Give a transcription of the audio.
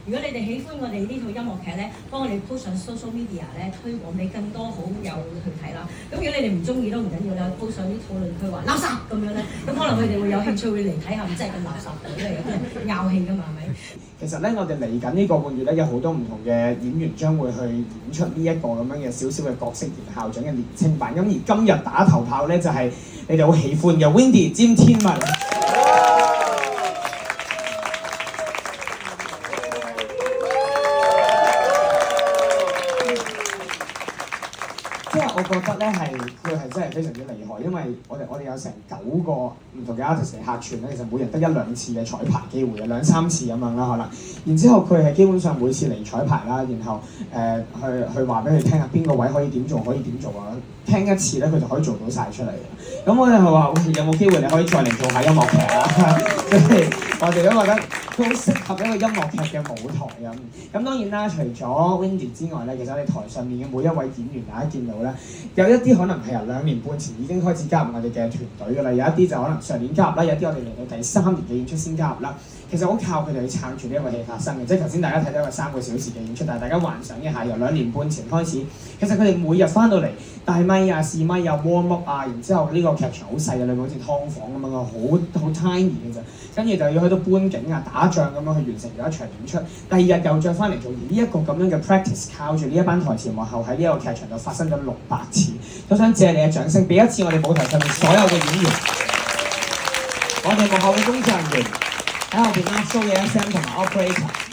如果你哋喜歡我哋呢套音樂劇咧，幫我哋 post 上 social media 咧，推廣俾更多好友去睇啦。咁如果你哋唔中意都唔緊要啦 ，post 上啲討論區話垃圾咁樣咧，咁可能佢哋會有興趣會嚟睇下，唔真係咁垃圾嘅，因為有啲人拗氣㗎嘛，係咪？其實咧，我哋嚟緊呢個半月咧，有好多唔同嘅演員將會去演出呢一個咁樣嘅少少嘅角色，而校長嘅年青版。咁而今日打頭炮咧，就係、是、你哋好喜歡嘅 Wendy 詹天文。即係我覺得咧佢係真係非常之厲害，因為我哋有成9個唔同嘅 artist 嚟客串咧，其實每人得1-2次嘅彩排機會嘅，2-3次咁樣啦可能。然之後佢係基本上每次嚟彩排啦，然後去話俾佢聽下邊個位可以點做啊，聽一次咧佢就可以做到晒出嚟嘅。咁我哋係話有冇機會你可以再嚟做下音樂劇啊？即係我哋都覺得都好適合一個音樂劇嘅舞台咁。咁當然啦，除咗 Wendy 之外咧，其實我哋台上面嘅每一位演員大家見到咧，有一啲可能係由2年半前已經開始加入我哋嘅團隊㗎啦，有一啲就可能上年加入啦，有啲我哋嚟到第3年嘅演出先加入啦。其實好靠佢哋去撐住呢一個戲發生嘅，即係頭先大家睇到一個3個小時嘅演出，但係大家幻想一下，由2年半前開始，其實佢哋每日翻到嚟帶咪啊、試咪啊、warm up 啊，然之後呢個劇場好細嘅，你好似劏房咁樣好 tiny 嘅啫，跟住就要去到搬景啊、打仗咁樣去完成咗一場演出，第2日又再翻嚟做，而呢一個咁樣嘅 practice 靠住呢一班台前幕後喺呢一個劇場度發生咗600次，都想借你嘅掌聲，俾一次我哋舞台上面所有嘅演員，我哋幕後嘅工作人員。喺後邊壓縮嘅 SM 同埋 operator。